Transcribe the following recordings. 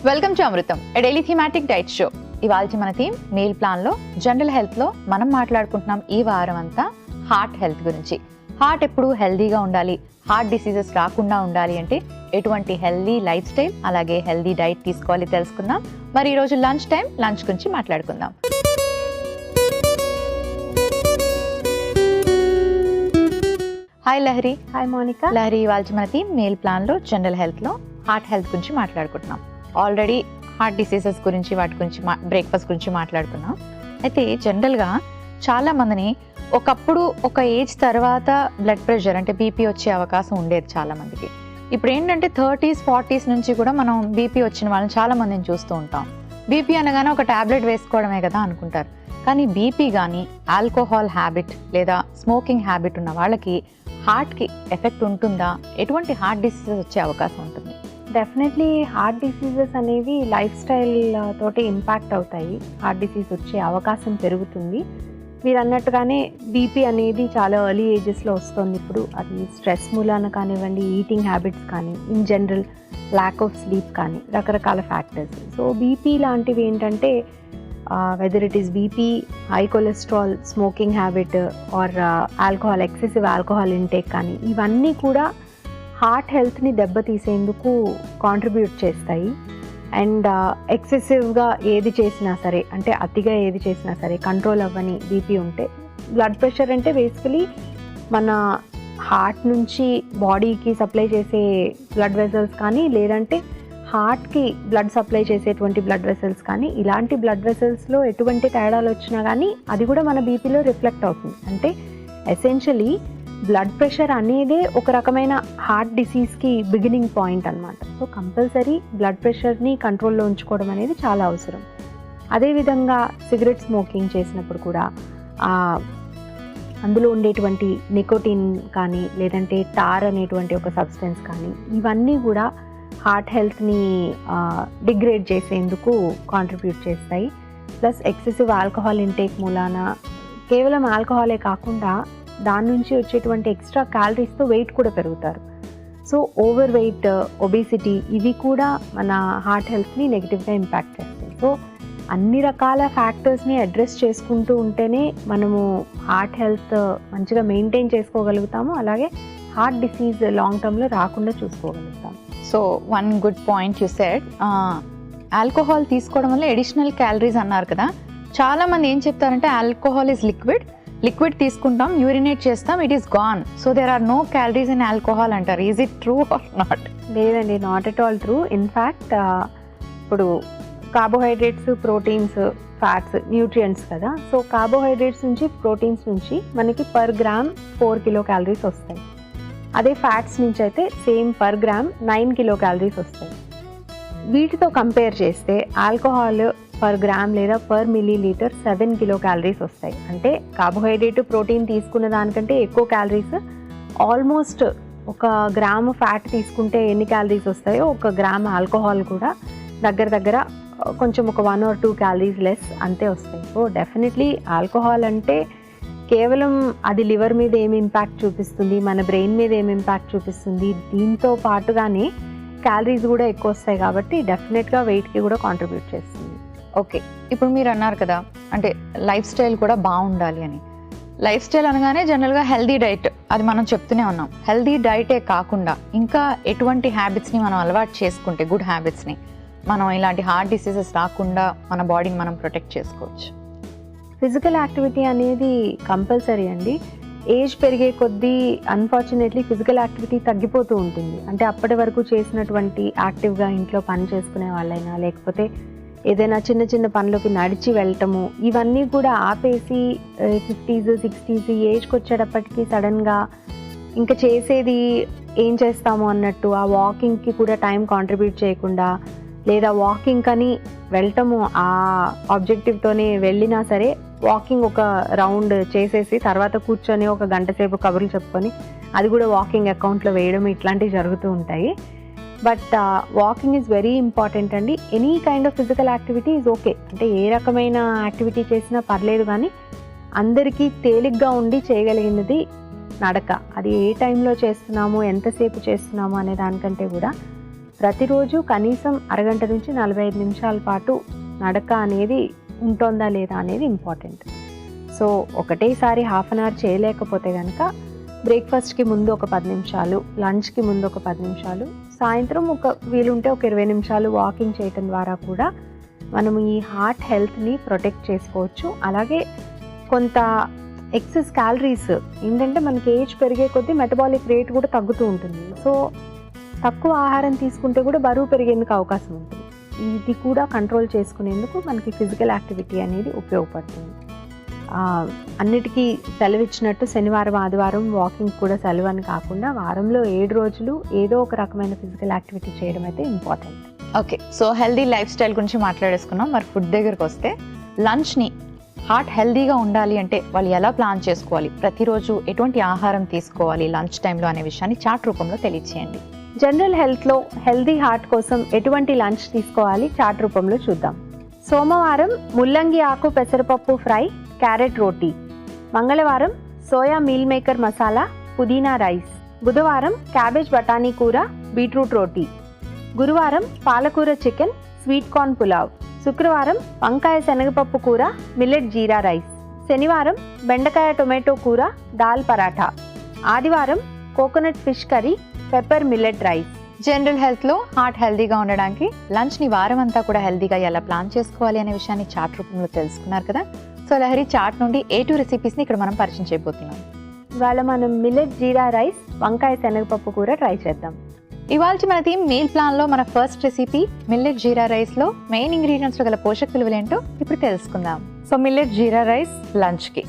Welcome to Amrutham, A daily thematic diet show. ఇవాళ మన theme meal plan లో general health లో మనం మాట్లాడుకుంటున్నాం ఈ వారం అంతా హార్ట్ హెల్త్ గురించి. హార్ట్ ఎప్పుడు హెల్దీగా ఉండాలి, హార్ట్ డిసీజెస్ రాకుండా ఉండాలి అంటే ఎటువంటి హెల్దీ లైఫ్ స్టైల్ అలాగే హెల్దీ డైట్ తీసుకోవాలి తెలుసుకుందాం. మరి ఈరోజు లంచ్ గురించి మాట్లాడుకుందాం. హాయ్ లహరి. హాయ్ మోనికా. లహరి, ఇవాళ మన థీమ్ మీల్ ప్లాన్ లో జనరల్ హెల్త్ లో హార్ట్ హెల్త్ గురించి మాట్లాడుకుంటున్నాం. ఆల్రెడీ హార్ట్ డిసీజెస్ గురించి, వాటి గురించి, బ్రేక్ఫాస్ట్ గురించి మాట్లాడుకున్నాం. అయితే జనరల్గా చాలా మందిని ఒకప్పుడు ఒక ఏజ్ తర్వాత బ్లడ్ ప్రెషర్ అంటే బీపీ వచ్చే అవకాశం ఉండేది చాలా మందికి. ఇప్పుడు ఏంటంటే 30s 40s నుంచి కూడా మనం బీపీ వచ్చిన వాళ్ళని చాలా మందిని చూస్తూ ఉంటాం. బీపీ అనగానే ఒక టాబ్లెట్ వేసుకోవడమే కదా అనుకుంటారు. కానీ బీపీ కానీ ఆల్కహాల్ హ్యాబిట్ లేదా స్మోకింగ్ హ్యాబిట్ ఉన్న వాళ్ళకి హార్ట్కి ఎఫెక్ట్ ఉంటుందా? ఎటువంటి హార్ట్ డిసీజెస్ వచ్చే అవకాశం ఉంటుంది? డెఫినెట్లీ హార్ట్ డిసీజెస్ అనేవి లైఫ్ స్టైల్ తోటి ఇంపాక్ట్ అవుతాయి. హార్ట్ డిసీజ్ వచ్చే అవకాశం పెరుగుతుంది. మీరు అన్నట్టుగానే బీపీ అనేది చాలా ఎర్లీ ఏజెస్లో వస్తుంది. ఇప్పుడు అది స్ట్రెస్ మూలాన కానివ్వండి, ఈటింగ్ హ్యాబిట్స్ కానీ, in general lack of sleep కానీ, రకరకాల ఫ్యాక్టర్స్. సో బీపీ లాంటివి ఏంటంటే whether it is BP, high cholesterol, smoking habit or alcohol, excessive alcohol intake కానీ, ఇవన్నీ కూడా హార్ట్ హెల్త్ని దెబ్బతీసేందుకు కాంట్రిబ్యూట్ చేస్తాయి. అండ్ ఎక్సెసివ్గా ఏది చేసినా సరే, అంటే అతిగా ఏది చేసినా సరే కంట్రోల్ అవ్వని బీపీ ఉంటే, బ్లడ్ ప్రెషర్ అంటే బేసికలీ మన హార్ట్ నుంచి బాడీకి సప్లై చేసే బ్లడ్ వెసల్స్ కానీ, లేదంటే హార్ట్కి బ్లడ్ సప్లై చేసేటువంటి బ్లడ్ వెసల్స్ కానీ, ఇలాంటి బ్లడ్ వెసల్స్లో ఎటువంటి తేడాలు వచ్చినా కానీ అది కూడా మన బీపీలో రిఫ్లెక్ట్ అవుతుంది. అంటే ఎసెన్షియలీ బ్లడ్ ప్రెషర్ అనేదే ఒక రకమైన హార్ట్ డిసీజ్కి బిగినింగ్ పాయింట్ అనమాట. సో కంపల్సరీ బ్లడ్ ప్రెషర్ని కంట్రోల్లో ఉంచుకోవడం అనేది చాలా అవసరం. అదేవిధంగా సిగరెట్ స్మోకింగ్ చేసినప్పుడు కూడా అందులో ఉండేటువంటి నికోటిన్ కానీ, లేదంటే టార్ అనేటువంటి ఒక సబ్స్టెన్స్ కానీ, ఇవన్నీ కూడా హార్ట్ హెల్త్ని డిగ్రేడ్ చేసేందుకు కాంట్రిబ్యూట్ చేస్తాయి. ప్లస్ ఎక్సెసివ్ ఆల్కహాల్ ఇంటేక్ మూలాన కేవలం ఆల్కహాలే కాకుండా దాని నుంచి వచ్చేటువంటి ఎక్స్ట్రా క్యాలరీస్తో వెయిట్ కూడా పెరుగుతారు. సో ఓవర్ వెయిట్, ఒబేసిటీ, ఇవి కూడా మన హార్ట్ హెల్త్ని నెగిటివ్గా ఇంపాక్ట్ చేస్తాయి. సో అన్ని రకాల ఫ్యాక్టర్స్ని అడ్రస్ చేసుకుంటూ ఉంటేనే మనము హార్ట్ హెల్త్ మంచిగా మెయింటైన్ చేసుకోగలుగుతాము. అలాగే హార్ట్ డిసీజ్ లాంగ్ టర్మ్లో రాకుండా చూసుకోగలుగుతాం. So one good point you said. Alcohol తీసుకోవడం వల్ల ఎడిషనల్ క్యాలరీస్ అన్నారు కదా. చాలామంది ఏం చెప్తారంటే ఆల్కహాల్ ఈజ్ లిక్విడ్ తీసుకుంటాం, యూరినేట్ చేస్తాం, it is gone, so there are no calories in alcohol అంటారు. Is it true or not? లేదండి, not at all true. In fact ఇప్పుడు కార్బోహైడ్రేట్స్, ప్రోటీన్స్, ఫ్యాట్స్, న్యూట్రియంట్స్ కదా. సో కార్బోహైడ్రేట్స్ నుంచి, ప్రోటీన్స్ నుంచి మనకి per gram 4 kilo calories వస్తాయి. అదే fats నుంచి అయితే same per gram 9 kilo calories వస్తాయి. వీటితో కంపేర్ చేస్తే ఆల్కహాల్ పర్ గ్రామ్ లేదా per milli litre 7 kilo calories వస్తాయి. అంటే కార్బోహైడ్రేట్, ప్రోటీన్ తీసుకున్న దానికంటే ఎక్కువ క్యాలరీస్. ఆల్మోస్ట్ ఒక గ్రాము ఫ్యాట్ తీసుకుంటే ఎన్ని క్యాలరీస్ వస్తాయో ఒక గ్రామ్ ఆల్కహాల్ కూడా దగ్గర కొంచెం ఒక 1 or 2 క్యాలరీస్ లెస్ అంతే వస్తాయి. సో డెఫినెట్లీ ఆల్కహాల్ అంటే కేవలం అది లివర్ మీద ఏమి ఇంపాక్ట్ చూపిస్తుంది, మన బ్రెయిన్ మీద ఏమి ఇంపాక్ట్ చూపిస్తుంది, దీంతో పాటుగానే క్యాలరీస్ కూడా ఎక్కువ వస్తాయి. కాబట్టి డెఫినెట్గా వెయిట్కి కూడా కాంట్రిబ్యూట్ చేస్తుంది. ఓకే, ఇప్పుడు మీరు అన్నారు కదా అంటే లైఫ్ స్టైల్ కూడా బాగుండాలి అని. లైఫ్ స్టైల్ అనగానే జనరల్గా హెల్దీ డైట్, అది మనం చెప్తూనే ఉన్నాం. హెల్దీ డైటే కాకుండా ఇంకా ఎటువంటి హ్యాబిట్స్ని మనం అలవాటు చేసుకుంటే, గుడ్ హ్యాబిట్స్ని, మనం ఇలాంటి హార్ట్ డిసీజెస్ రాకుండా మన బాడీని మనం ప్రొటెక్ట్ చేసుకోవచ్చు? ఫిజికల్ యాక్టివిటీ అనేది కంపల్సరీ అండి. ఏజ్ పెరిగే కొద్దీ అన్ఫార్చునేట్లీ ఫిజికల్ యాక్టివిటీ తగ్గిపోతూ ఉంటుంది. అంటే అప్పటి వరకు చేసినటువంటి యాక్టివ్గా ఇంట్లో పని చేసుకునే వాళ్ళైనా, లేకపోతే ఏదైనా చిన్న చిన్న పనులకి నడిచి వెళ్ళటము, ఇవన్నీ కూడా ఆపేసి 50s 60s ఏజ్కి వచ్చేటప్పటికి సడన్గా ఇంకా చేసేది ఏం చేస్తాము అన్నట్టు ఆ వాకింగ్కి కూడా టైం కాంట్రిబ్యూట్ చేయకుండా, లేదా వాకింగ్ అని వెళ్ళటము ఆ ఆబ్జెక్టివ్తోనే వెళ్ళినా సరే వాకింగ్ ఒక రౌండ్ చేసేసి తర్వాత కూర్చొని ఒక గంట సేపు కబుర్లు చెప్పుకొని అది కూడా వాకింగ్ అకౌంట్లో వేయడం, ఇట్లాంటివి జరుగుతూ ఉంటాయి. But walking is very important అండి. Any kind of physical activity is okay. అంటే ఏ రకమైన యాక్టివిటీ చేసినా పర్లేదు, కానీ అందరికీ తేలిగ్గా ఉండి చేయగలిగినది నడక. అది ఏ టైంలో చేస్తున్నాము, ఎంతసేపు చేస్తున్నాము అనే దానికంటే కూడా ప్రతిరోజు కనీసం అరగంట నుంచి 45 నిమిషాల పాటు నడక అనేది ఉంటుందా లేదా అనేది ఇంపార్టెంట్. సో ఒకటేసారి హాఫ్ అన్ అవర్ చేయలేకపోతే కనుక బ్రేక్ఫాస్ట్కి ముందు ఒక 10 నిమిషాలు, లంచ్కి ముందు ఒక 10 నిమిషాలు, సాయంత్రం వీలుంటే ఒక 20 నిమిషాలు వాకింగ్ చేయటం ద్వారా కూడా మనం ఈ హార్ట్ హెల్త్ని ప్రొటెక్ట్ చేసుకోవచ్చు. అలాగే కొంత ఎక్సెస్ క్యాలరీస్ ఏంటంటే మనకి ఏజ్ పెరిగే కొద్దీ మెటబాలిక్ రేట్ కూడా తగ్గుతూ ఉంటుంది. సో తక్కువ ఆహారం తీసుకుంటే కూడా బరువు పెరిగేందుకు అవకాశం ఉంటుంది. ఇది కూడా కంట్రోల్ చేసుకునేందుకు మనకి ఫిజికల్ యాక్టివిటీ అనేది ఉపయోగపడుతుంది. అన్నిటికీ సెలవు ఇచ్చినట్టు శనివారం ఆదివారం వాకింగ్ కూడా సెలవు అని కాకుండా వారంలో 7 రోజులు ఏదో ఒక రకమైన ఫిజికల్ యాక్టివిటీ చేయడం అయితే important. Okay, so healthy life style గురించి మాట్లాడేసుకున్నాం. మరి ఫుడ్ దగ్గరకు వస్తే లంచ్ని హార్ట్ హెల్దీగా ఉండాలి అంటే వాళ్ళు ఎలా ప్లాన్ చేసుకోవాలి, ప్రతిరోజు ఎటువంటి ఆహారం తీసుకోవాలి లంచ్ టైంలో అనే విషయాన్ని చార్ట్ రూపంలో తెలియచేయండి. జనరల్ హెల్త్లో హెల్దీ హార్ట్ కోసం ఎటువంటి లంచ్ తీసుకోవాలి చార్ట్ రూపంలో చూద్దాం. సోమవారం ముల్లంగి ఆకు పెసరపప్పు ఫ్రై, క్యారెట్ రోటీ. మంగళవారం సోయా మీల్ మేకర్ మసాలా, పుదీనా రైస్. బుధవారం క్యాబేజ్ బఠానీ కూర, బీట్రూట్ రోటీ. గురువారం పాలకూర చికెన్, స్వీట్ కార్న్ పులావ్. శుక్రవారం వంకాయ శనగపప్పు కూర, మిల్లెట్ జీరా రైస్. శనివారం బెండకాయ టొమాటో కూర, దాల్ పరాఠా. ఆదివారం coconut fish curry, pepper millet rice. General హెల్త్లో హార్ట్ హెల్దీగా ఉండడానికి లంచ్ని వారం అంతా కూడా హెల్దీగా ఎలా ప్లాన్ చేసుకోవాలి అనే విషయాన్ని చార్ట్ రూపంలో తెలుసుకున్నారు కదా. సో లహరి, చార్ట్ నుండి 2 రెసిపీస్ని ఇక్కడ మనం పరిచయం చేయబోతున్నాం. ఇవాళ మనం మిల్లెట్ జీరా రైస్, వంకాయ శనగపప్పు కూర ట్రై చేద్దాం. ఇవాళ మన థీమ్ మీల్ ప్లాన్లో మన ఫస్ట్ రెసిపీ మిల్లెట్ జీరా రైస్లో మెయిన్ ఇంగ్రీడియంట్స్లో గల పోషక విలువలు ఏంటో ఇప్పుడు తెలుసుకుందాం. సో మిల్లెట్ జీరా రైస్ లంచ్కి.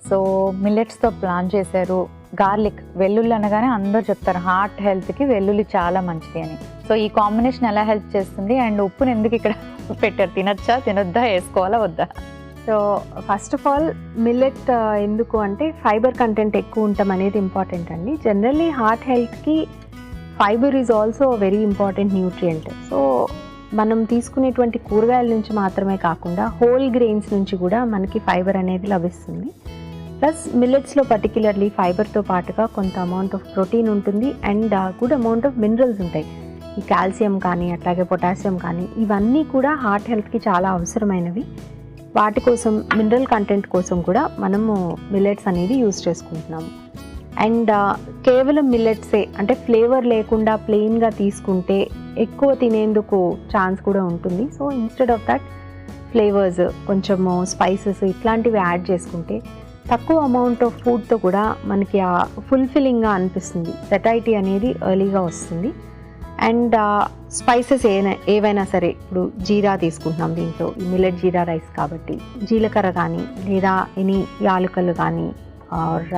సో మిల్లెట్స్తో ప్లాన్ చేశారు. గార్లిక్, వెల్లుల్లి అనగానే అందరూ చెప్తారు హార్ట్ హెల్త్కి వెల్లుల్లి చాలా మంచిది అని. సో ఈ కాంబినేషన్ ఎలా హెల్ప్ చేస్తుంది అండ్ ఉప్పుని ఎందుకు ఇక్కడ పెట్టారు, తినొచ్చా తినొద్దా, వేసుకోవాలా వద్దా? So first of all millet ఎందుకు అంటే ఫైబర్ కంటెంట్ ఎక్కువ ఉండటం అనేది ఇంపార్టెంట్ అండి. జనరల్లీ హార్ట్ హెల్త్కి fibre is also very important nutrient. So మనం తీసుకునేటువంటి కూరగాయల నుంచి మాత్రమే కాకుండా హోల్ గ్రెయిన్స్ నుంచి కూడా మనకి ఫైబర్ అనేది లభిస్తుంది. ప్లస్ మిల్లెట్స్లో పర్టిక్యులర్లీ ఫైబర్తో పాటుగా కొంత అమౌంట్ ఆఫ్ ప్రోటీన్ ఉంటుంది and good amount of minerals ఉంటాయి. ఈ కాల్షియం కానీ అట్లాగే పొటాషియం కానీ ఇవన్నీ కూడా హార్ట్ హెల్త్కి చాలా అవసరమైనవి. వాటి కోసం మినరల్ కంటెంట్ కోసం కూడా మనము మిల్లెట్స్ అనేది యూజ్ చేసుకుంటున్నాము. అండ్ కేవలం మిల్లెట్సే అంటే ఫ్లేవర్ లేకుండా ప్లెయిన్గా తీసుకుంటే ఎక్కువ తినేందుకు ఛాన్స్ కూడా ఉంటుంది. So instead of that flavours, కొంచెము స్పైసెస్ ఇట్లాంటివి యాడ్ చేసుకుంటే తక్కువ అమౌంట్ ఆఫ్ ఫుడ్తో కూడా మనకి ఆ ఫుల్ఫిల్లింగ్గా అనిపిస్తుంది. సెటైటీ అనేది ఎర్లీగా వస్తుంది. అండ్ స్పైసెస్ ఏవైనా సరే, ఇప్పుడు జీరా తీసుకుంటున్నాం దీంట్లో, ఈ మిల్లెట్ జీరా రైస్ కాబట్టి జీలకర్ర కానీ లేదా ఎనీ యాలకులు కానీ ఆర్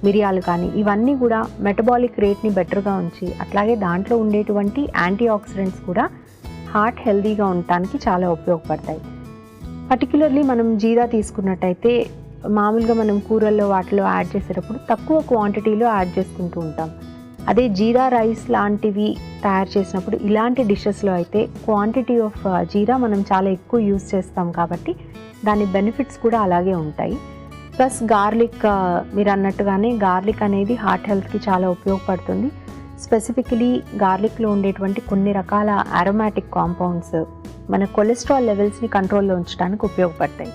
మిరియాలు కానీ ఇవన్నీ కూడా మెటబాలిక్ రేట్ని బెటర్గా ఉంచి అట్లాగే దాంట్లో ఉండేటువంటి యాంటీ ఆక్సిడెంట్స్ కూడా హార్ట్ హెల్తీగా ఉండటానికి చాలా ఉపయోగపడతాయి. పర్టిక్యులర్లీ మనం జీరా తీసుకున్నట్టయితే మామూలుగా మనం కూరల్లో వాటిలో యాడ్ చేసేటప్పుడు తక్కువ క్వాంటిటీలో యాడ్ చేసుకుంటూ ఉంటాం. అదే జీరా రైస్ లాంటివి తయారు చేసినప్పుడు ఇలాంటి డిషెస్లో అయితే క్వాంటిటీ ఆఫ్ జీరా మనం చాలా ఎక్కువ యూజ్ చేస్తాం కాబట్టి దాని బెనిఫిట్స్ కూడా అలాగే ఉంటాయి. ప్లస్ గార్లిక్, మీరు అన్నట్టుగానే గార్లిక్ అనేది హార్ట్ హెల్త్కి చాలా ఉపయోగపడుతుంది. స్పెసిఫికలీ గార్లిక్లో ఉండేటువంటి కొన్ని రకాల అరోమాటిక్ కాంపౌండ్స్ మన కొలెస్ట్రాల్ లెవెల్స్ని కంట్రోల్లో ఉంచడానికి ఉపయోగపడతాయి.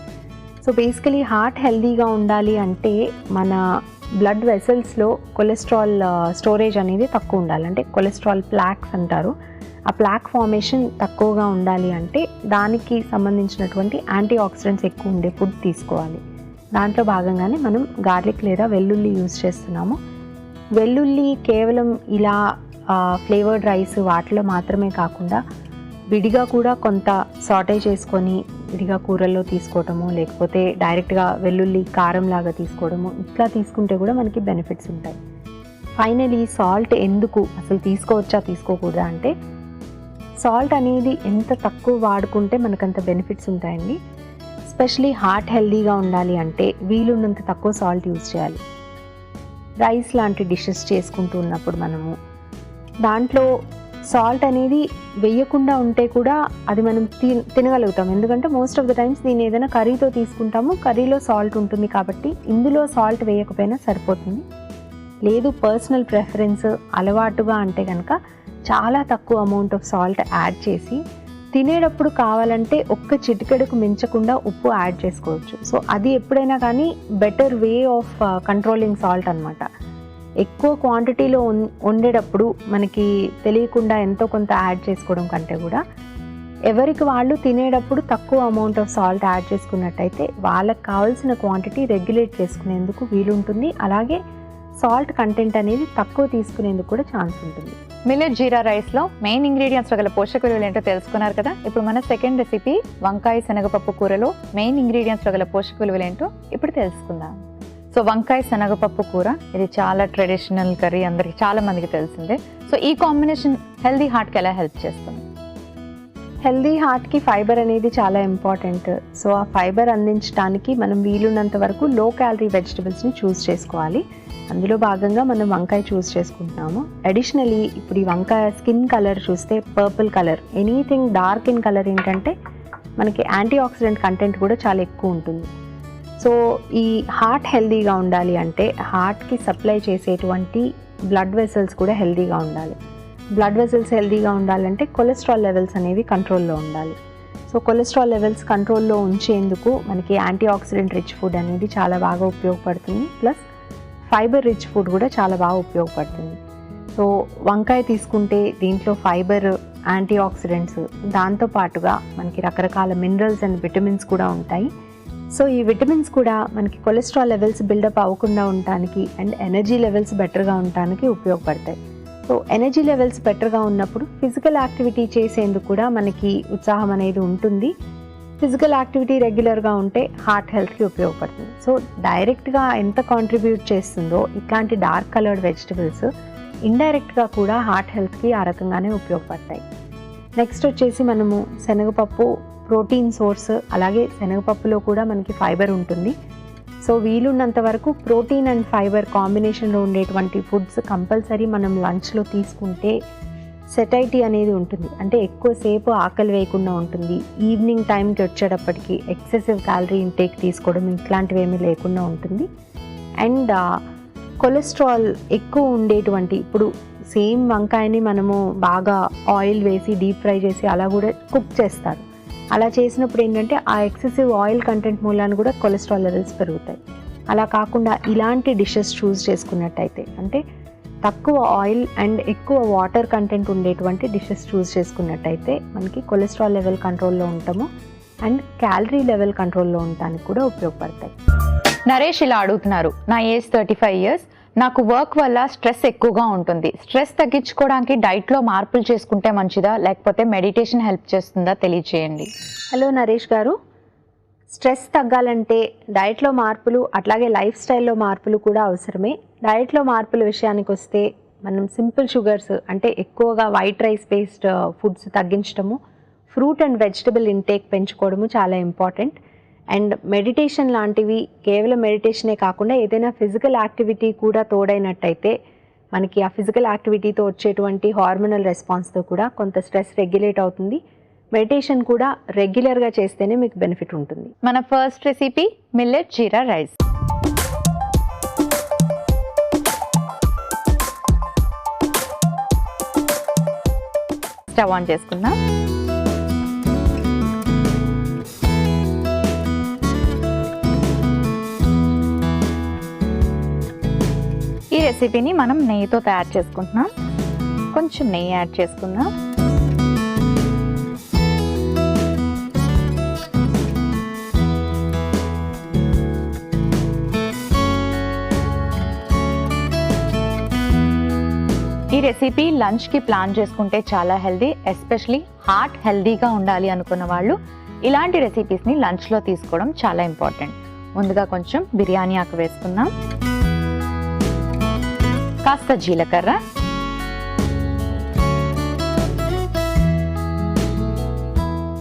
సో బేసికలీ హార్ట్ హెల్తీగా ఉండాలి అంటే మన బ్లడ్ వెసల్స్లో కొలెస్ట్రాల్ స్టోరేజ్ అనేది తక్కువ ఉండాలి. అంటే కొలెస్ట్రాల్ ప్లాక్స్ అంటారు. ఆ ప్లాక్ ఫార్మేషన్ తక్కువగా ఉండాలి అంటే దానికి సంబంధించినటువంటి యాంటీ ఆక్సిడెంట్స్ ఎక్కువ ఉండే ఫుడ్ తీసుకోవాలి. దాంట్లో భాగంగానే మనం గార్లిక్ లేదా వెల్లుల్లి యూజ్ చేస్తున్నాము. వెల్లుల్లి కేవలం ఇలా ఫ్లేవర్డ్ రైస్ వాటిలో మాత్రమే కాకుండా విడిగా కూడా కొంత సాటే చేసుకొని విడిగా కూరల్లో తీసుకోవటము, లేకపోతే డైరెక్ట్గా వెల్లుల్లి కారం లాగా తీసుకోవడము, ఇట్లా తీసుకుంటే కూడా మనకి బెనిఫిట్స్ ఉంటాయి. ఫైనలీ సాల్ట్ ఎందుకు అసలు తీసుకోవచ్చా తీసుకోకూడదా అంటే సాల్ట్ అనేది ఎంత తక్కువ వాడుకుంటే మనకంత బెనిఫిట్స్ ఉంటాయండి. ఎస్పెషలీ హార్ట్ హెల్తీగా ఉండాలి అంటే వీలున్నంత తక్కువ సాల్ట్ యూజ్ చేయాలి. రైస్ లాంటి డిషెస్ చేసుకుంటూ ఉన్నప్పుడు మనము దాంట్లో సాల్ట్ అనేది వేయకుండా ఉంటే కూడా అది మనం తినగలుగుతాం. ఎందుకంటే మోస్ట్ ఆఫ్ ద టైమ్స్ దీన్ని ఏదైనా కర్రీతో తీసుకుంటాము, కర్రీలో సాల్ట్ ఉంటుంది కాబట్టి ఇందులో సాల్ట్ వేయకపోయినా సరిపోతుంది. లేదు పర్సనల్ ప్రెఫరెన్స్ అలవాటుగా అంటే కనుక చాలా తక్కువ అమౌంట్ ఆఫ్ సాల్ట్ యాడ్ చేసి తినేటప్పుడు కావాలంటే ఒక్క చిటికెడుకు మించకుండా ఉప్పు యాడ్ చేసుకోవచ్చు. సో అది ఎప్పుడైనా కానీ better way of controlling salt అనమాట. ఎక్కువ క్వాంటిటీలో వండేటప్పుడు మనకి తెలియకుండా ఎంతో కొంత యాడ్ చేసుకోవడం కంటే కూడా ఎవరికి వాళ్ళు తినేటప్పుడు తక్కువ అమౌంట్ ఆఫ్ సాల్ట్ యాడ్ చేసుకున్నట్టయితే వాళ్ళకి కావాల్సిన క్వాంటిటీ రెగ్యులేట్ చేసుకునేందుకు వీలుంటుంది. అలాగే సాల్ట్ కంటెంట్ అనేది తక్కువ తీసుకునేందుకు కూడా ఛాన్స్ ఉంటుంది. మిల్లెట్ జీరా రైస్లో మెయిన్ ఇంగ్రీడియంట్స్ గల పోషక విలువలు ఏంటో తెలుసుకున్నారు కదా. ఇప్పుడు మన సెకండ్ రెసిపీ వంకాయ శనగపప్పు కూరలో మెయిన్ ఇంగ్రీడియంట్స్ గల పోషక విలువలు ఏంటో ఇప్పుడు తెలుసుకుందాం. సో వంకాయ శనగపప్పు కూర ఇది చాలా ట్రెడిషనల్ కర్రీ, అందరికి చాలా మందికి తెలిసిందే. సో ఈ కాంబినేషన్ హెల్దీ హార్ట్కి ఎలా హెల్ప్ చేస్తుంది? హెల్దీ హార్ట్కి ఫైబర్ అనేది చాలా ఇంపార్టెంట్. సో ఆ ఫైబర్ అందించడానికి మనం వీలున్నంత వరకు లో క్యాలరీ వెజిటబుల్స్ని చూస్ చేసుకోవాలి. అందులో భాగంగా మనం వంకాయ చూస్ చేసుకుంటున్నాము. అడిషనలీ ఇప్పుడు ఈ వంకాయ స్కిన్ కలర్ చూస్తే purple colour, anything dark in colour ఏంటంటే మనకి యాంటీ ఆక్సిడెంట్ కంటెంట్ కూడా చాలా ఎక్కువ ఉంటుంది. సో ఈ హార్ట్ హెల్దీగా ఉండాలి అంటే హార్ట్కి సప్లై చేసేటువంటి బ్లడ్ వెసల్స్ కూడా హెల్దీగా ఉండాలి. బ్లడ్ వెసల్స్ హెల్దీగా ఉండాలంటే కొలెస్ట్రాల్ లెవెల్స్ అనేవి కంట్రోల్లో ఉండాలి. సో కొలెస్ట్రాల్ లెవెల్స్ కంట్రోల్లో ఉంచేందుకు మనకి యాంటీ ఆక్సిడెంట్ రిచ్ ఫుడ్ అనేది చాలా బాగా ఉపయోగపడుతుంది. ప్లస్ ఫైబర్ రిచ్ ఫుడ్ కూడా చాలా బాగా ఉపయోగపడుతుంది. సో వంకాయ తీసుకుంటే దీంట్లో ఫైబర్, యాంటీ ఆక్సిడెంట్స్, దాంతోపాటుగా మనకి రకరకాల మినరల్స్ అండ్ విటమిన్స్ కూడా ఉంటాయి. సో ఈ విటమిన్స్ కూడా మనకి కొలెస్ట్రాల్ లెవెల్స్ బిల్డప్ అవ్వకుండా ఉండటానికి అండ్ ఎనర్జీ లెవెల్స్ బెటర్గా ఉండటానికి ఉపయోగపడతాయి. సో ఎనర్జీ లెవెల్స్ బెటర్గా ఉన్నప్పుడు ఫిజికల్ యాక్టివిటీ చేసేందుకు కూడా మనకి ఉత్సాహం అనేది ఉంటుంది. ఫిజికల్ యాక్టివిటీ రెగ్యులర్గా ఉంటే హార్ట్ హెల్త్కి ఉపయోగపడుతుంది. సో డైరెక్ట్గా ఎంత కాంట్రిబ్యూట్ చేస్తుందో ఇట్లాంటి డార్క్ కలర్డ్ వెజిటబుల్స్ ఇండైరెక్ట్గా కూడా హార్ట్ హెల్త్కి ఆ రకంగానే ఉపయోగపడతాయి. నెక్స్ట్ వచ్చేసి మనము శనగపప్పు ప్రోటీన్ సోర్స్, అలాగే శనగపప్పులో కూడా మనకి ఫైబర్ ఉంటుంది. సో వీలున్నంత వరకు ప్రోటీన్ అండ్ ఫైబర్ కాంబినేషన్లో ఉండేటువంటి ఫుడ్స్ కంపల్సరీ మనం లంచ్లో తీసుకుంటే సెటైటీ అనేది ఉంటుంది. అంటే ఎక్కువసేపు ఆకలి వేయకుండా ఉంటుంది. ఈవినింగ్ టైంకి వచ్చేటప్పటికి ఎక్సెసివ్ క్యాలరీ ఇంటేక్ తీసుకోవడం ఇట్లాంటివి ఏమీ లేకుండా ఉంటుంది. అండ్ కొలెస్ట్రాల్ ఎక్కువ ఉండేటువంటి, ఇప్పుడు సేమ్ వంకాయని మనము బాగా ఆయిల్ వేసి డీప్ ఫ్రై చేసి అలా కూడా కుక్ చేస్తారు. అలా చేసినప్పుడు ఏంటంటే ఆ ఎక్సెసివ్ ఆయిల్ కంటెంట్ మూలాన్ని కూడా కొలెస్ట్రాల్ లెవెల్స్ పెరుగుతాయి. అలా కాకుండా ఇలాంటి డిషెస్ చూస్ చేసుకున్నట్టయితే, అంటే తక్కువ ఆయిల్ అండ్ ఎక్కువ వాటర్ కంటెంట్ ఉండేటువంటి డిషెస్ చూస్ చేసుకున్నట్టయితే మనకి కొలెస్ట్రాల్ లెవెల్ కంట్రోల్లో ఉంటాము అండ్ క్యాలరీ లెవెల్ కంట్రోల్లో ఉండటానికి కూడా ఉపయోగపడతాయి. నరేష్ ఇలా అడుగుతున్నారు, నా ఏజ్ 35 years, నాకు వర్క్ వల్ల స్ట్రెస్ ఎక్కువగా ఉంటుంది. స్ట్రెస్ తగ్గించుకోవడానికి డైట్లో మార్పులు చేసుకుంటే మంచిదా, లేకపోతే మెడిటేషన్ హెల్ప్ చేస్తుందా, తెలియచేయండి. హలో నరేష్ గారు, స్ట్రెస్ తగ్గాలంటే డైట్లో మార్పులు అట్లాగే లైఫ్ స్టైల్లో మార్పులు కూడా అవసరమే. డైట్లో మార్పుల విషయానికి వస్తే మనం సింపుల్ షుగర్స్ అంటే ఎక్కువగా వైట్ రైస్ బేస్డ్ ఫుడ్స్ తగ్గించడము, ఫ్రూట్ అండ్ వెజిటబుల్ ఇంటేక్ పెంచుకోవడము చాలా ఇంపార్టెంట్. అండ్ మెడిటేషన్ లాంటివి, కేవలం మెడిటేషనే కాకుండా ఏదైనా ఫిజికల్ యాక్టివిటీ కూడా తోడైనట్టయితే మనకి ఆ ఫిజికల్ యాక్టివిటీతో వచ్చేటువంటి హార్మోనల్ రెస్పాన్స్తో కూడా కొంత స్ట్రెస్ రెగ్యులేట్ అవుతుంది. మెడిటేషన్ కూడా రెగ్యులర్గా చేస్తేనే మీకు బెనిఫిట్ ఉంటుంది. మన first recipe millet jeera rice. Stove on చేసుకుందాం. ఈ రెసిపీని మనం నెయ్యితో తయారు చేసుకుంటున్నాం. కొంచెం నెయ్యి యాడ్ చేసుకుందాం. ఈ రెసిపీ లంచ్కి ప్లాన్ చేసుకుంటే చాలా హెల్దీ, ఎస్పెషలీ హార్ట్ హెల్దీగా ఉండాలి అనుకున్న వాళ్ళు ఇలాంటి రెసిపీస్ని లంచ్లో తీసుకోవడం చాలా ఇంపార్టెంట్. ముందుగా కొంచెం బిర్యానీ ఆకు వేసుకుందాం, కాస్త జీలకర్ర,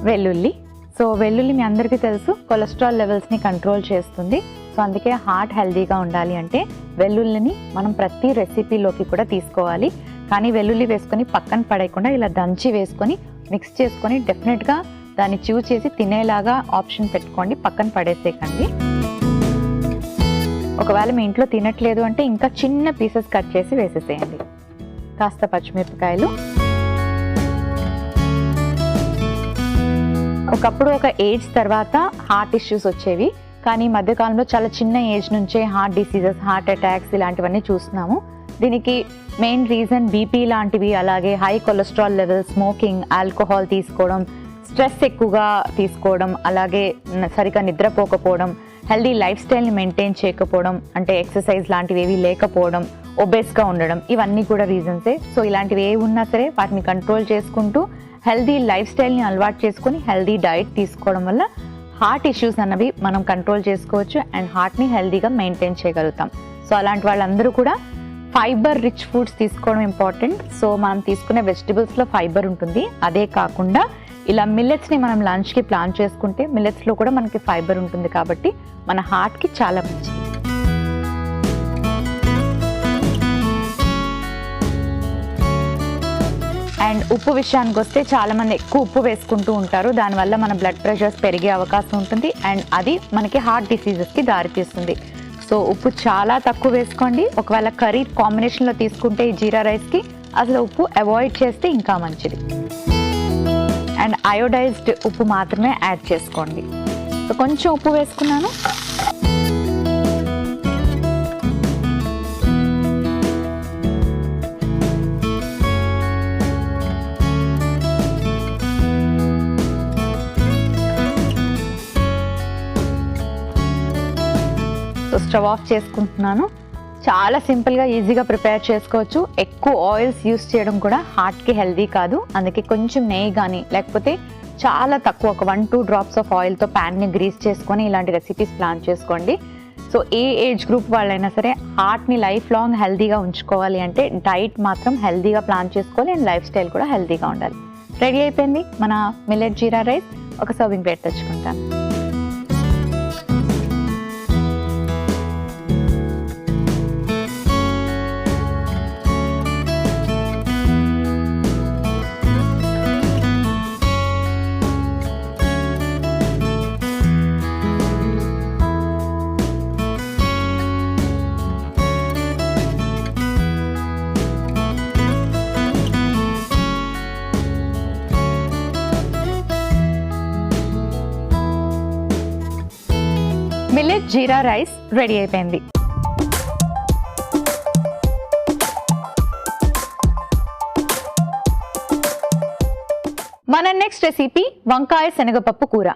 వెల్లుల్లి. సో వెల్లుల్లి మీ అందరికీ తెలుసు కొలెస్ట్రాల్ లెవెల్స్ని కంట్రోల్ చేస్తుంది. సో అందుకే హార్ట్ హెల్దీగా ఉండాలి అంటే వెల్లుల్లిని మనం ప్రతి రెసిపీలోకి కూడా తీసుకోవాలి. కానీ వెల్లుల్లి వేసుకొని పక్కన పడేయకుండా ఇలా దంచి వేసుకొని మిక్స్ చేసుకొని డెఫినెట్గా దాన్ని చ్యూ చేసి తినేలాగా ఆప్షన్ పెట్టుకోండి, పక్కన పడేసేయకండి. ఒకవేళ మీ ఇంట్లో తినట్లేదు అంటే ఇంకా చిన్న పీసెస్ కట్ చేసి వేసేసేయండి. కాస్త పచ్చిమిరపకాయలు, ఒకప్పుడు ఒక ఏజ్ తర్వాత హార్ట్ ఇష్యూస్ వచ్చేవి, కానీ ఈ మధ్యకాలంలో చాలా చిన్న ఏజ్ నుంచే హార్ట్ డిసీజెస్, హార్ట్ అటాక్స్ ఇలాంటివన్నీ చూస్తున్నాము. దీనికి మెయిన్ రీజన్ బీపీ లాంటివి, అలాగే high cholesterol level, smoking, alcohol తీసుకోవడం, స్ట్రెస్ ఎక్కువగా తీసుకోవడం, అలాగే సరిగా నిద్రపోకపోవడం, హెల్దీ లైఫ్ స్టైల్ని మెయింటైన్ చేయకపోవడం, అంటే ఎక్సర్సైజ్ లాంటివి ఏవి లేకపోవడం, ఒబేస్గా ఉండడం, ఇవన్నీ కూడా రీజన్సే. సో ఇలాంటివి ఏ ఉన్నా సరే వాటిని కంట్రోల్ చేసుకుంటూ హెల్దీ లైఫ్ స్టైల్ని అలవాటు చేసుకొని హెల్దీ డైట్ తీసుకోవడం వల్ల హార్ట్ ఇష్యూస్ అన్నవి మనం కంట్రోల్ చేసుకోవచ్చు అండ్ హార్ట్ని హెల్దీగా మెయింటైన్ చేయగలుగుతాం. సో అలాంటి వాళ్ళందరూ కూడా ఫైబర్ రిచ్ ఫుడ్స్ తీసుకోవడం ఇంపార్టెంట్. సో మనం తీసుకునే వెజిటబుల్స్లో ఫైబర్ ఉంటుంది. అదే కాకుండా ఇలా మిల్లెట్స్ని మనం లంచ్కి ప్లాన్ చేసుకుంటే మిల్లెట్స్లో కూడా మనకి ఫైబర్ ఉంటుంది కాబట్టి మన హార్ట్కి చాలా మంచిది. అండ్ ఉప్పు విషయానికి వస్తే చాలామంది ఎక్కువ ఉప్పు వేసుకుంటూ ఉంటారు. దానివల్ల మన బ్లడ్ ప్రెషర్స్ పెరిగే అవకాశం ఉంటుంది అండ్ అది మనకి హార్ట్ డిసీజెస్కి దారితీస్తుంది. సో ఉప్పు చాలా తక్కువ వేసుకోండి. ఒకవేళ కర్రీ కాంబినేషన్లో తీసుకుంటే ఈ జీరా రైస్కి అసలు ఉప్పు అవాయిడ్ చేస్తే ఇంకా మంచిది. అండ్ అయోడైజ్డ్ ఉప్పు మాత్రమే యాడ్ చేసుకోండి. సో కొంచెం ఉప్పు వేసుకున్నాను. సో స్టవ్ ఆఫ్ చేసుకుంటున్నాను. చాలా సింపుల్గా ఈజీగా ప్రిపేర్ చేసుకోవచ్చు. ఎక్కువ ఆయిల్స్ యూస్ చేయడం కూడా హార్ట్కి హెల్దీ కాదు. అందుకే కొంచెం నెయ్యి కానీ లేకపోతే చాలా తక్కువ ఒక 1-2 డ్రాప్స్ ఆఫ్ ఆయిల్తో ప్యాన్ని గ్రీస్ చేసుకొని ఇలాంటి రెసిపీస్ ప్లాన్ చేసుకోండి. సో ఏ ఏజ్ గ్రూప్ వాళ్ళైనా సరే హార్ట్ని లైఫ్ లాంగ్ హెల్దీగా ఉంచుకోవాలి అంటే డైట్ మాత్రం హెల్దీగా ప్లాన్ చేసుకోవాలి అండ్ లైఫ్ స్టైల్ కూడా హెల్దీగా ఉండాలి. రెడీ అయిపోయింది మన మిల్లెట్ జీరా రైస్. ఒక సర్వింగ్ ప్లేట్ తెచ్చుకుంటాను. మిల్లెట్ జీరా రైస్ రెడీ అయిపోయింది. మన నెక్స్ట్ రెసిపీ వంకాయ శనగపప్పు కూర.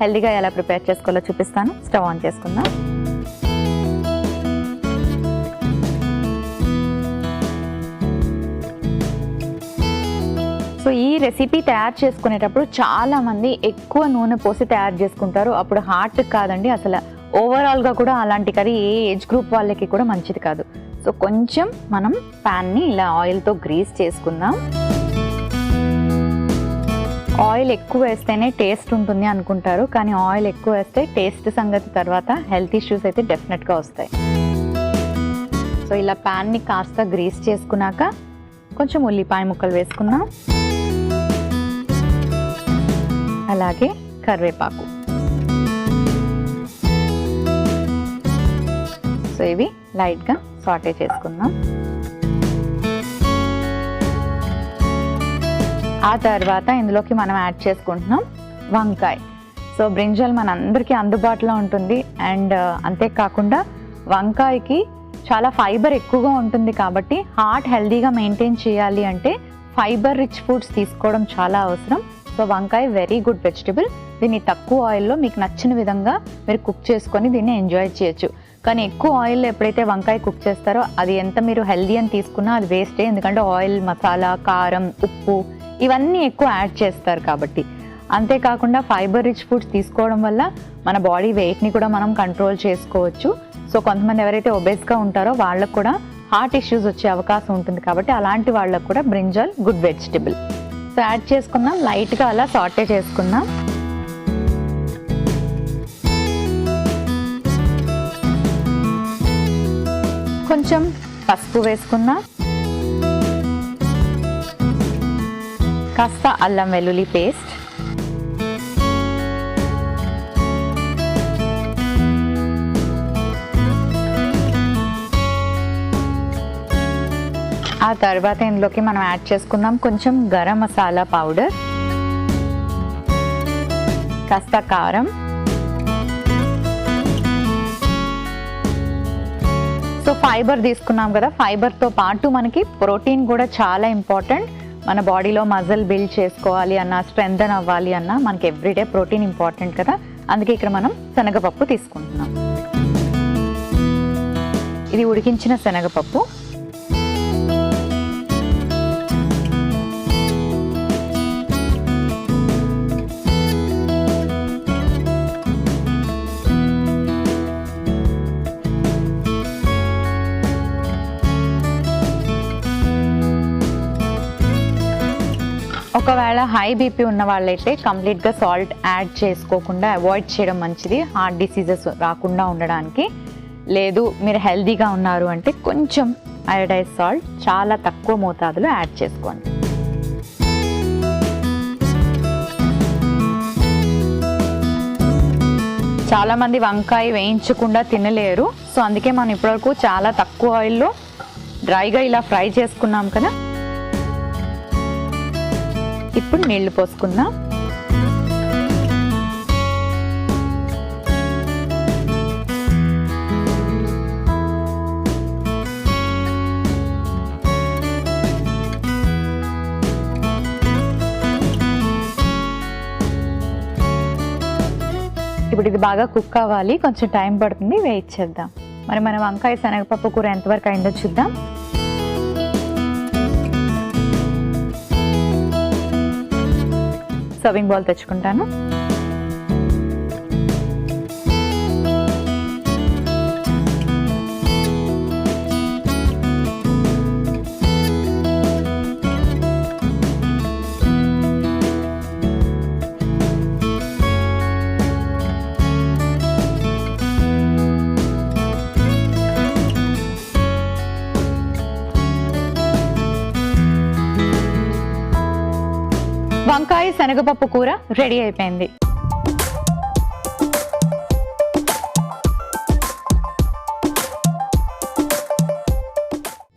హెల్దీగా ఎలా ప్రిపేర్ చేసుకోవాలో చూపిస్తాను. స్టవ్ ఆన్ చేసుకుందాం. సో ఈ రెసిపీ తయారు చేసుకునేటప్పుడు చాలా మంది ఎక్కువ నూనె పోసి తయారు చేసుకుంటారు. అప్పుడు హార్ట్ కాదండి, అసలు ఓవరాల్గా కూడా అలాంటి కర్రీ ఏ ఏజ్ గ్రూప్ వాళ్ళకి కూడా మంచిది కాదు. సో కొంచెం మనం ప్యాన్ని ఇలా ఆయిల్తో గ్రీస్ చేసుకుందాం. ఆయిల్ ఎక్కువ వేస్తేనే టేస్ట్ ఉంటుంది అనుకుంటారు, కానీ ఆయిల్ ఎక్కువ వేస్తే టేస్ట్ సంగతి తర్వాత హెల్త్ ఇష్యూస్ అయితే డెఫినెట్గా వస్తాయి. సో ఇలా ప్యాన్ని కాస్త గ్రీస్ చేసుకున్నాక కొంచెం ఉల్లిపాయ ముక్కలు వేసుకుందాం, అలాగే కరివేపాకు. సో ఇవి లైట్గా సాటే చేసుకుందాం. ఆ తర్వాత ఇందులోకి మనం యాడ్ చేసుకుంటున్నాం వంకాయ. సో బ్రింజల్ మన అందరికీ అందుబాటులో ఉంటుంది అండ్ అంతేకాకుండా వంకాయకి చాలా ఫైబర్ ఎక్కువగా ఉంటుంది కాబట్టి హార్ట్ హెల్దీగా మెయింటైన్ చేయాలి అంటే ఫైబర్ రిచ్ ఫుడ్స్ తీసుకోవడం చాలా అవసరం. సో వంకాయ వెరీ గుడ్ వెజిటబుల్. దీన్ని తక్కువ ఆయిల్లో మీకు నచ్చిన విధంగా మీరు కుక్ చేసుకొని దీన్ని ఎంజాయ్ చేయొచ్చు. కానీ ఎక్కువ ఆయిల్లో ఎప్పుడైతే వంకాయ కుక్ చేస్తారో అది ఎంత మీరు హెల్దీ అని తీసుకున్నా అది వేస్టే, ఎందుకంటే ఆయిల్, మసాలా, కారం, ఉప్పు ఇవన్నీ ఎక్కువ యాడ్ చేస్తారు కాబట్టి. అంతేకాకుండా ఫైబర్ రిచ్ ఫుడ్స్ తీసుకోవడం వల్ల మన బాడీ వెయిట్ని కూడా మనం కంట్రోల్ చేసుకోవచ్చు. సో కొంతమంది ఎవరైతే ఒబేస్గా ఉంటారో వాళ్ళకు కూడా హార్ట్ ఇష్యూస్ వచ్చే అవకాశం ఉంటుంది కాబట్టి అలాంటి వాళ్ళకు కూడా brinjal good vegetable. So add చేసుకుందాం, లైట్గా అలా సాటే చేసుకుందాం. కొంచెం పసుపు వేసుకుందాం, కాస్త అల్లం వెల్లుల్లి పేస్ట్, ఆ తర్వాత ఇందులోకి మనం యాడ్ చేసుకుందాం కొంచెం గరం మసాలా పౌడర్, కాస్త కారం. సో ఫైబర్ తీసుకున్నాం కదా, ఫైబర్తో పాటు మనకి ప్రోటీన్ కూడా చాలా ఇంపార్టెంట్. మన బాడీలో మజిల్ బిల్డ్ చేసుకోవాలి అన్నా, స్ట్రెంథన్ అవ్వాలి అన్నా మనకి ఎవ్రీడే ప్రోటీన్ ఇంపార్టెంట్ కదా. అందుకే ఇక్కడ మనం శనగపప్పు తీసుకుంటున్నాం. ఇది ఉడికించిన శనగపప్పు. ఒకవేళ హై బీపీ ఉన్న వాళ్ళైతే కంప్లీట్గా సాల్ట్ యాడ్ చేసుకోకుండా అవాయిడ్ చేయడం మంచిది, హార్ట్ డిసీజెస్ రాకుండా ఉండడానికి. లేదు మీరు హెల్తీగా ఉన్నారు అంటే కొంచెం అయోడైజ్ సాల్ట్ చాలా తక్కువ మోతాదులో యాడ్ చేసుకోండి. చాలామంది వంకాయ వేయించకుండా తినలేరు. సో అందుకే మనం ఇప్పటివరకు చాలా తక్కువ ఆయిల్లో డ్రైగా ఇలా ఫ్రై చేసుకున్నాం కదా. ఇప్పుడు నీళ్లు పోసుకుందాం. ఇప్పుడు ఇది బాగా కుక్ అవ్వాలి, కొంచెం టైం పడుతుంది, వెయిట్ చేద్దాం. మరి మన వంకాయ శనగపప్పు కూర ఎంతవరకు అయిందో చూద్దాం. సర్వింగ్ బౌల్ తెచ్చుకుంటాను. వంకాయ శనగపప్పు కూర రెడీ అయిపోయింది.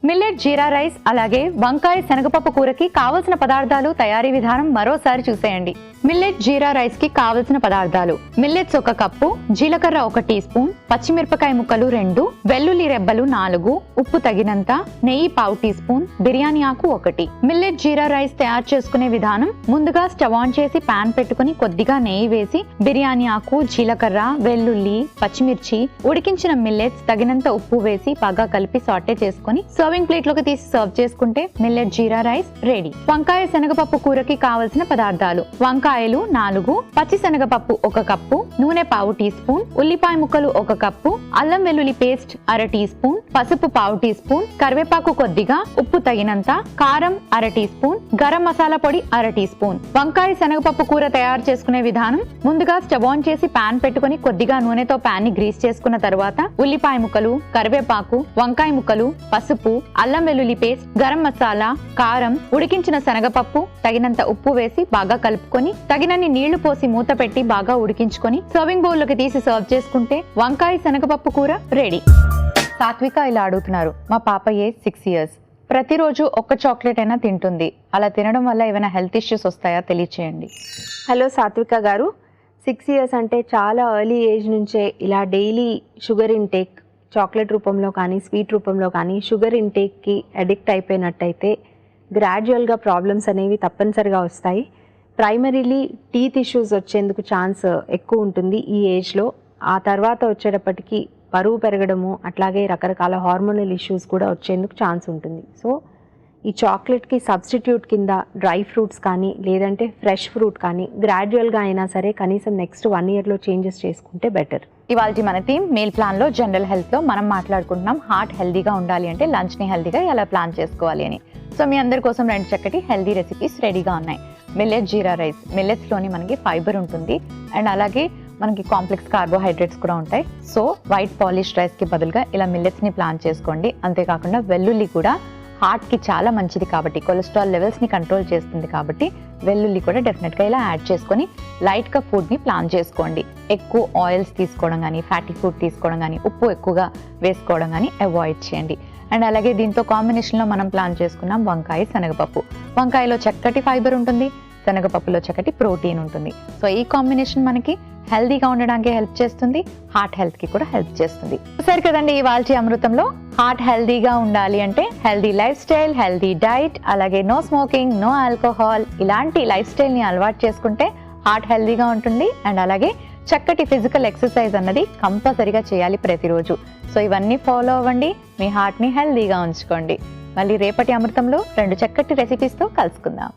మిల్లెట్ జీరా రైస్ అలాగే వంకాయ శనగపప్పు కూరకి కావలసిన పదార్థాలు, తయారీ విధానం మరోసారి చూసేయండి. మిల్లెట్ జీరా రైస్ కి కావలసిన పదార్థాలు: మిల్లెట్స్ 1 కప్పు, జీలకర్ర 1 టీ స్పూన్, పచ్చిమిరపకాయ ముక్కలు 2, వెల్లుల్లి రెబ్బలు 4, ఉప్పు తగినంత, నెయ్యి 1/2 టీ స్పూన్, బిర్యానీ ఆకు 1. మిల్లెట్ జీరా రైస్ తయారు చేసుకునే విధానం: ముందుగా స్టవ్ ఆన్ చేసి పాన్ పెట్టుకుని కొద్దిగా నెయ్యి వేసి బిర్యానీ ఆకు, జీలకర్ర, వెల్లుల్లి, పచ్చిమిర్చి, ఉడికించిన మిల్లెట్స్, తగినంత ఉప్పు వేసి బాగా కలిపి సాటే చేసుకుని సర్వింగ్ ప్లేట్ లోకి తీసి సర్వ్ చేసుకుంటే మిల్లెట్ జీరా రైస్ రెడీ. వంకాయ శనగపప్పు కూరకి కావలసిన పదార్థాలు: వంకాయలు 4, పచ్చి శనగపప్పు 1 కప్పు, నూనె 1/2 టీ స్పూన్, ఉల్లిపాయ ముక్కలు 1 కప్పు, అల్లం వెల్లుల్లి పేస్ట్ 1/2 టీ స్పూన్, పసుపు 1/2 టీ స్పూన్, కరివేపాకు కొద్దిగా, ఉప్పు తగినంత, కారం 1/2 టీ స్పూన్, గరం మసాలా పొడి 1/2 టీ స్పూన్. వంకాయ శనగపప్పు కూర తయారు చేసుకునే విధానం: ముందుగా స్టవ్ ఆన్ చేసి పాన్ పెట్టుకుని కొద్దిగా నూనెతో పాన్ ని గ్రీస్ చేసుకున్న తర్వాత ఉల్లిపాయ ముక్కలు, కరివేపాకు, వంకాయ ముక్కలు, పసుపు, అల్లం వెల్లుల్లి పేస్ట్, గరం మసాలా, కారం, ఉడికించిన శనగపప్పు, తగినంత ఉప్పు వేసి బాగా కలుపుకొని తగినన్ని నీళ్లు పోసి మూత పెట్టి బాగా ఉడికించుకొని సర్వింగ్ బౌల్ లోకి తీసి సర్వ్ చేసుకుంటే వంకాయ శనగపప్పు కూర రెడీ. సాత్విక ఇలా అడుగుతున్నారు, మా పాప ఏజ్ 6 years, ప్రతిరోజు ఒక్క చాక్లెట్ అయినా తింటుంది, అలా తినడం వల్ల ఏమైనా హెల్త్ ఇష్యూస్ వస్తాయా తెలియచేయండి. హలో సాత్విక గారు, 6 years అంటే చాలా ఎర్లీ ఏజ్ నుంచే ఇలా డైలీ షుగర్ ఇంటేక్, చాక్లెట్ రూపంలో కానీ స్వీట్ రూపంలో కానీ షుగర్ ఇంటేక్కి అడిక్ట్ అయిపోయినట్టయితే గ్రాడ్యువల్గా ప్రాబ్లమ్స్ అనేవి తప్పనిసరిగా వస్తాయి. ప్రైమరీలీ టీత్ ఇష్యూస్ వచ్చేందుకు ఛాన్స్ ఎక్కువ ఉంటుంది ఈ ఏజ్లో. ఆ తర్వాత వచ్చేటప్పటికి బరువు పెరగడము, అట్లాగే రకరకాల హార్మోనల్ ఇష్యూస్ కూడా వచ్చేందుకు ఛాన్స్ ఉంటుంది. సో ఈ చాక్లెట్కి సబ్స్టిట్యూట్ కింద డ్రై ఫ్రూట్స్ కానీ లేదంటే ఫ్రెష్ ఫ్రూట్ కానీ గ్రాడ్యువల్గా అయినా సరే కనీసం నెక్స్ట్ 1 yearలో చేంజెస్ చేసుకుంటే బెటర్. ఇవాళ మన టీమ్ మీల్ ప్లాన్లో జనరల్ హెల్త్లో మనం మాట్లాడుకుంటున్నాం హార్ట్ హెల్తీగా ఉండాలి అంటే లంచ్ని హెల్తీగా ఎలా ప్లాన్ చేసుకోవాలి అని. సో మీ అందరి కోసం 2 చక్కటి హెల్తీ రెసిపీస్ రెడీగా ఉన్నాయి. మిల్లెట్ జీరా రైస్, మిల్లెట్స్లోని మనకి ఫైబర్ ఉంటుంది అండ్ అలాగే మనకి కాంప్లెక్స్ కార్బోహైడ్రేట్స్ కూడా ఉంటాయి. సో వైట్ పాలిష్ రైస్కి బదులుగా ఇలా మిల్లెట్స్ని ప్లాన్ చేసుకోండి. అంతేకాకుండా వెల్లుల్లి కూడా హార్ట్కి చాలా మంచిది కాబట్టి, కొలెస్ట్రాల్ లెవెల్స్ని కంట్రోల్ చేస్తుంది కాబట్టి వెల్లుల్లి కూడా డెఫినెట్గా ఇలా యాడ్ చేసుకొని లైట్గా ఫుడ్ని ప్లాన్ చేసుకోండి. ఎక్కువ ఆయిల్స్ తీసుకోవడం కానీ, ఫ్యాటీ ఫుడ్ తీసుకోవడం కానీ, ఉప్పు ఎక్కువగా వేసుకోవడం కానీ అవాయిడ్ చేయండి. అండ్ అలాగే దీంతో కాంబినేషన్లో మనం ప్లాన్ చేసుకున్నాం వంకాయ శనగపప్పు. వంకాయలో చక్కటి ఫైబర్ ఉంటుంది, శనగపప్పులో చక్కటి ప్రోటీన్ ఉంటుంది. సో ఈ కాంబినేషన్ మనకి హెల్దీగా ఉండడానికి హెల్ప్ చేస్తుంది, హార్ట్ హెల్త్కి కూడా హెల్ప్ చేస్తుంది. సరే కదండి, ఇవాల్టి అమృతంలో హార్ట్ హెల్దీగా ఉండాలి అంటే healthy life style, healthy diet, అలాగే నో స్మోకింగ్, నో ఆల్కహాల్, ఇలాంటి లైఫ్ స్టైల్ని అలవాటు చేసుకుంటే హార్ట్ హెల్దీగా ఉంటుంది. అండ్ అలాగే చక్కటి ఫిజికల్ ఎక్సర్సైజ్ అన్నది కంపల్సరీగా చేయాలి ప్రతిరోజు. సో ఇవన్నీ ఫాలో అవ్వండి, మీ హార్ట్ని హెల్దీగా ఉంచుకోండి. మళ్ళీ రేపటి అమృతంలో 2 చక్కటి రెసిపీస్తో కలుసుకుందాం.